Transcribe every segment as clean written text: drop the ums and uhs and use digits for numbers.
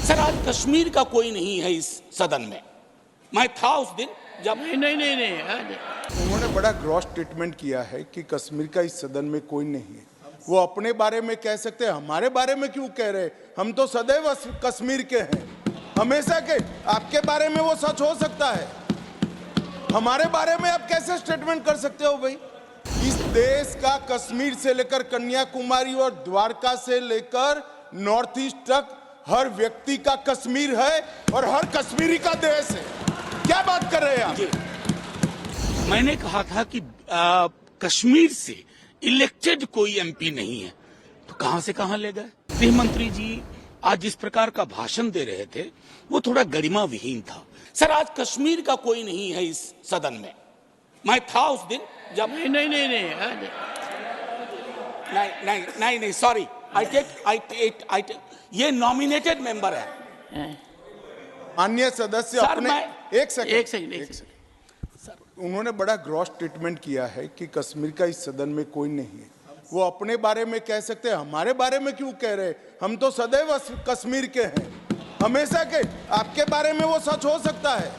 Sir आज कश्मीर का कोई नहीं है इस सदन में। मैं था उस दिन जब नहीं। उन्होंने बड़ा ग्रॉस स्टेटमेंट किया है कि कश्मीर का इस सदन में कोई नहीं है। वो अपने बारे में कह सकते हैं, हमारे बारे में क्यों कह रहे? हम तो सदैव कश्मीर के हैं, हमेशा के। आपके बारे में वो सच हो सकता है, हमारे बारे में आप कैसे स्टेटमेंट कर सकते हो भाई? इस देश का कश्मीर से लेकर कन्याकुमारी और द्वारका से लेकर नॉर्थ ईस्ट तक हर व्यक्ति का कश्मीर है और हर कश्मीरी का देश है। क्या बात कर रहे हैं आप? मैंने कहा था कि कश्मीर से इलेक्टेड कोई एमपी नहीं है, तो कहां से कहां ले गए? गृह मंत्री जी आज जिस प्रकार का भाषण दे रहे थे वो थोड़ा गरिमा विहीन था। सर आज कश्मीर का कोई नहीं है इस सदन में। मैं था उस दिन जब नहीं सॉरी, आई टेक ये नॉमिनेटेड मेंबर है। माननीय सदस्य सर, अपने एक सेकंड सर, उन्होंने बड़ा ग्रॉस स्टेटमेंट किया है कि कश्मीर का इस सदन में कोई नहीं है। वो अपने बारे में कह सकते हैं, हमारे बारे में क्यों कह रहे? हम तो सदैव कश्मीर के हैं, हमेशा के। आपके बारे में वो सच हो सकता है,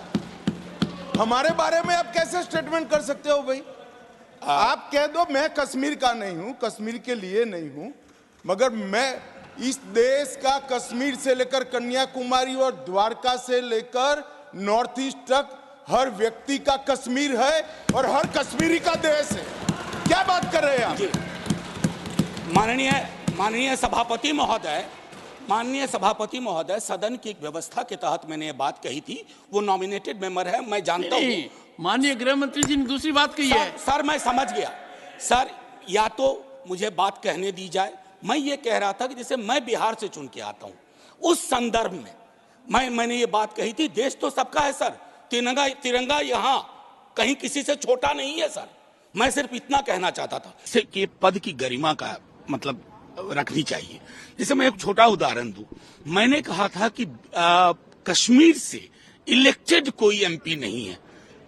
हमारे बारे में आप कैसे स्टेटमेंट कर सकते हो भाई? आप कह दो मैं कश्मीर का नहीं हूं, कश्मीर के लिए नहीं हूं, मगर मैं इस देश का कश्मीर से लेकर कन्याकुमारी और द्वारका से लेकर नॉर्थ ईस्ट तक हर व्यक्ति का कश्मीर है और हर कश्मीरी का देश है। क्या बात कर रहे हैं आप? माननीय सभापति महोदय, सदन की एक व्यवस्था के तहत मैंने ये बात कही थी। वो नॉमिनेटेड मेंबर है, मैं जानता हूँ। माननीय गृह मंत्री जी ने दूसरी बात कही है। सर मैं समझ गया। सर या तो मुझे बात कहने दी जाए। मैं ये कह रहा था कि जैसे मैं बिहार से चुन के आता हूँ, उस संदर्भ में मैंने ये बात कही थी। देश तो सबका है सर, तिरंगा यहाँ कहीं किसी से छोटा नहीं है सर। मैं सिर्फ इतना कहना चाहता था कि पद की गरिमा का मतलब रखनी चाहिए। जैसे मैं एक छोटा उदाहरण दूं, मैंने कहा था कि कश्मीर से इलेक्टेड कोई एमपी नहीं है,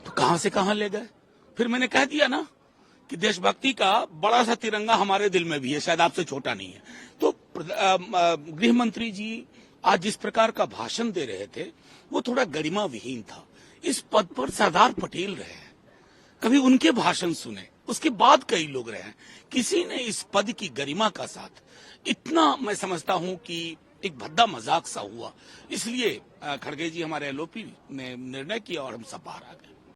तो कहां से कहां ले गए? फिर मैंने कह दिया ना कि देशभक्ति का बड़ा सा तिरंगा हमारे दिल में भी है, शायद आपसे छोटा नहीं है। तो गृह मंत्री जी आज जिस प्रकार का भाषण दे रहे थे वो थोड़ा गरिमा विहीन था। इस पद पर सरदार पटेल रहे हैं, कभी उनके भाषण सुने, उसके बाद कई लोग रहे हैं। किसी ने इस पद की गरिमा का साथ इतना, मैं समझता हूं कि एक भद्दा मजाक सा हुआ। इसलिए खड़गे जी हमारे एलओपी ने निर्णय किया और हम सब बाहर आ गए।